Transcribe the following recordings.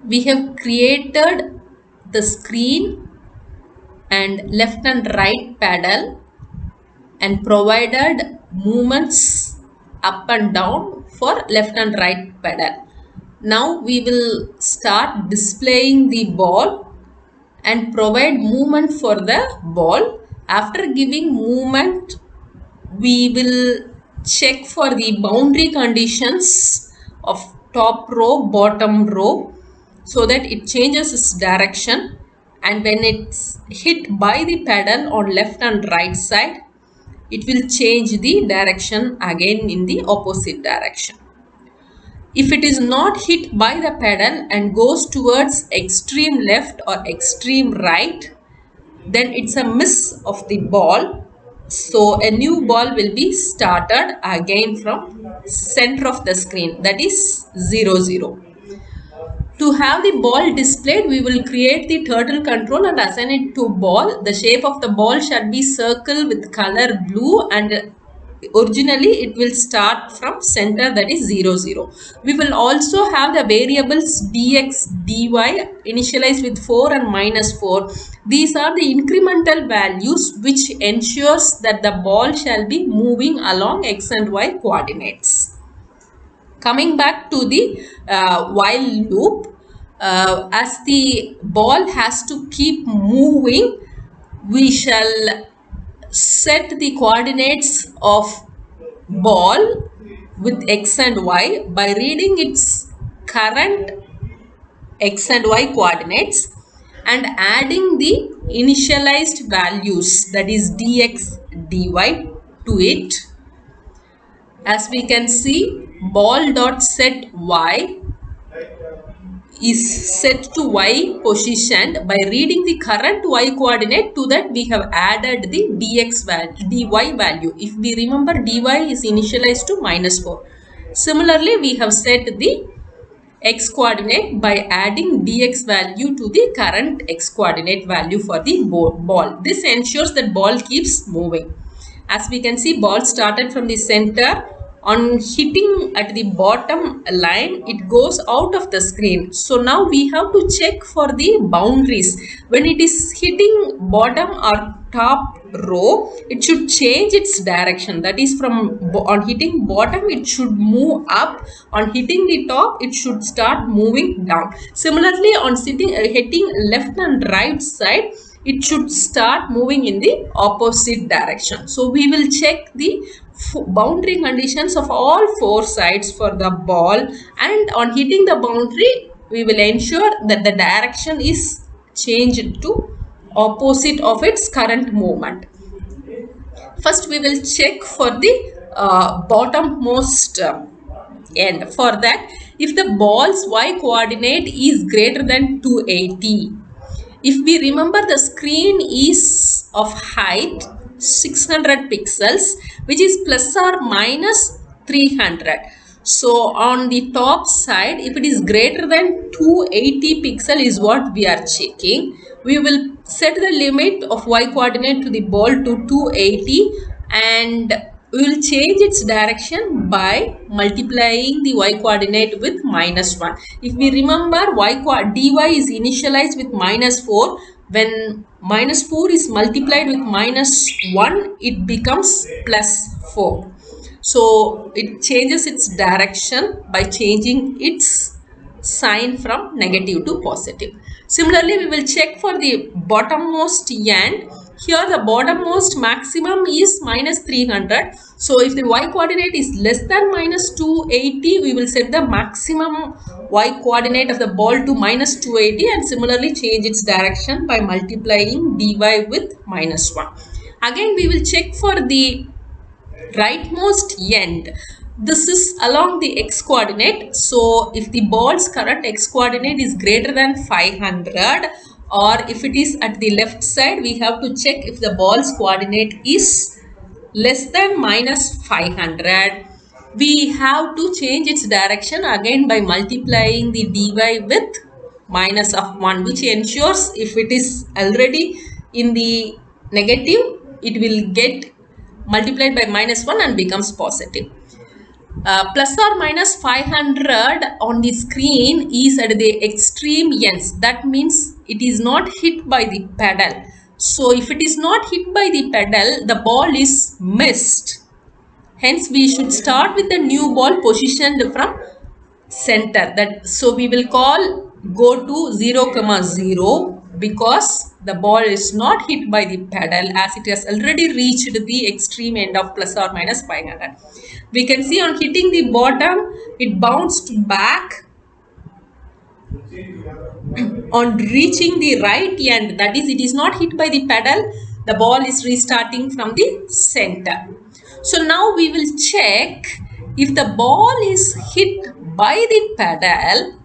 we have created the screen and left and right pedal and provided movements up and down for left and right pedal. Now we will start displaying the ball and provide movement for the ball. After giving movement, we will check for the boundary conditions of top row, bottom row, so that it changes its direction, and when it's hit by the pedal on left and right side, it will change the direction again in the opposite direction. If it is not hit by the pedal and goes towards extreme left or extreme right, then it's a miss of the ball. So a new ball will be started again from center of the screen, that is 0 0. To have the ball displayed, we will create the turtle control and assign it to ball. The shape of the ball shall be circle with color blue, and originally it will start from center, that is 0 0. We will also have the variables dx dy initialized with 4 and -4. These are the incremental values which ensures that the ball shall be moving along x and y coordinates. Coming back to the while loop, as the ball has to keep moving, we shall set the coordinates of ball with x and y by reading its current x and y coordinates and adding the initialized values, that is dx dy, to it. As we can see, ball dot set y is set to y positioned by reading the current y coordinate. To that we have added the dx value, dy value. If we remember, dy is initialized to -4. Similarly, we have set the x coordinate by adding dx value to the current x coordinate value for the ball. This ensures that ball keeps moving. As we can see, ball started from the center. On hitting at the bottom line, it goes out of the screen. So now we have to check for the boundaries. When it is hitting bottom or top row, it should change its direction. That is, from on hitting bottom, it should move up. On hitting the top, it should start moving down. Similarly, on hitting left and right side, it should start moving in the opposite direction. So we will check the boundary conditions of all 4 sides for the ball, and on hitting the boundary, we will ensure that the direction is changed to opposite of its current movement. First, we will check for the bottommost end. For that, if the ball's y coordinate is greater than 280, if we remember, the screen is of height 600 pixels, which is plus or minus 300. So on the top side, if it is greater than 280 pixel is what we are checking. We will set the limit of y coordinate to the ball to 280, and we will change its direction by multiplying the y coordinate with -1. If we remember, dy is initialized with -4. When -4 is multiplied with -1, it becomes +4. So it changes its direction by changing its sign from negative to positive. Similarly, we will check for the bottommost end. Here the bottommost maximum is -300. So if the y coordinate is less than -280, we will set the maximum y coordinate of the ball to -280, and similarly change its direction by multiplying dy with -1. Again, we will check for the rightmost end. This is along the x coordinate. So if the ball's current x coordinate is greater than 500, or if it is at the left side, we have to check if the ball's coordinate is less than -500. We have to change its direction again by multiplying the dy with -1, which ensures if it is already in the negative, it will get multiplied by -1 and becomes positive. plus or minus 500 on the screen is at the extreme ends. That means it is not hit by the pedal. So if it is not hit by the pedal, the ball is missed. Hence we should start with the new ball positioned from center. That so we will call go to 0, 0 because the ball is not hit by the pedal as it has already reached the extreme end of plus or minus 500. We can see on hitting the bottom, it bounced back. On reaching the right end, that is, it is not hit by the pedal, the ball is restarting from the center. So now we will check if the ball is hit by the pedal,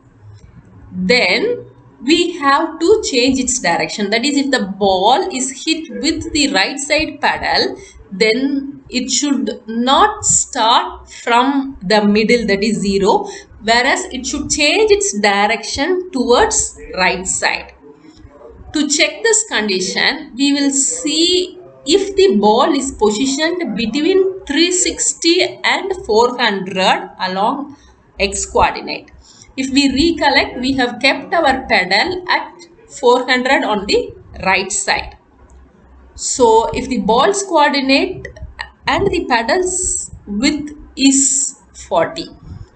then we have to change its direction. That is, if the ball is hit with the right side pedal, then it should not start from the middle, that is 0, whereas it should change its direction towards right side. To check this condition, we will see if the ball is positioned between 360 and 400 along x coordinate. If we recollect, we have kept our pedal at 400 on the right side. So if the ball's coordinate and the pedal's width is 40.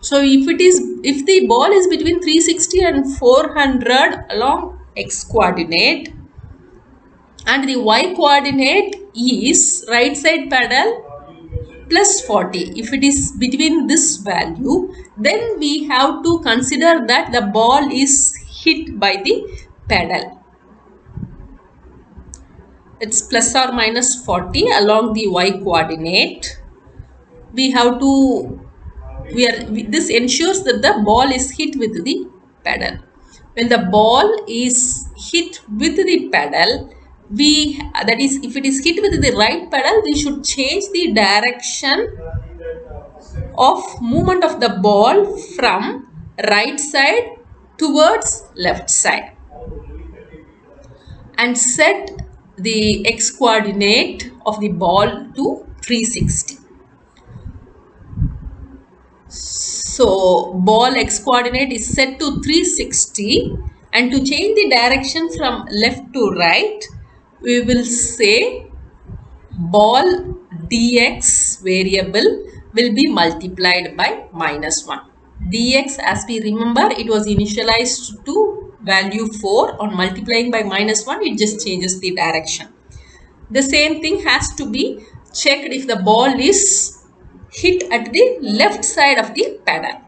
So if the ball is between 360 and 400 along x coordinate and the y coordinate is right side pedal plus 40. If it is between this value, then we have to consider that the ball is hit by the pedal. It's plus or minus 40 along the y coordinate. We have to, this ensures that the ball is hit with the pedal. When the ball is hit with the pedal, that is, if it is hit with the right pedal, we should change the direction of movement of the ball from right side towards left side and set the x coordinate of the ball to 360. So ball x coordinate is set to 360, and to change the direction from left to right, we will say ball dx variable will be multiplied by -1. Dx, as we remember, it was initialized to value 4. On multiplying by -1, it just changes the direction. The same thing has to be checked if the ball is hit at the left side of the pedal.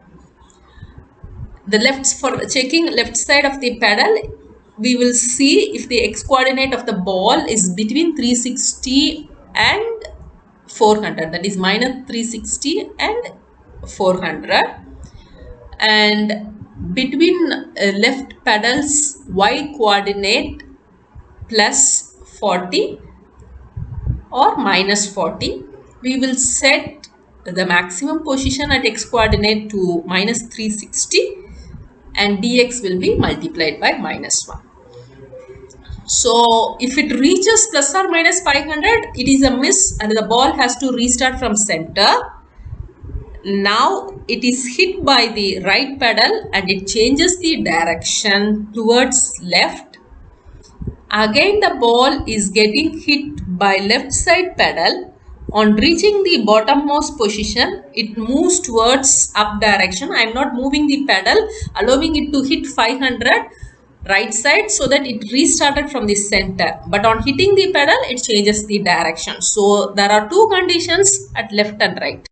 For checking left side of the pedal, we will see if the x coordinate of the ball is between 360 and 400, that is -360 and 400, and between left pedal's y coordinate plus 40 or -40, we will set the maximum position at x coordinate to -360 and dx will be multiplied by -1. So if it reaches plus or minus 500, it is a miss and the ball has to restart from center. Now it is hit by the right pedal and it changes the direction towards left. Again the ball is getting hit by left side pedal. On reaching the bottommost position, it moves towards up direction. I am not moving the pedal, allowing it to hit 500 right side so that it restarted from the center. But on hitting the pedal, it changes the direction. So there are two conditions at left and right.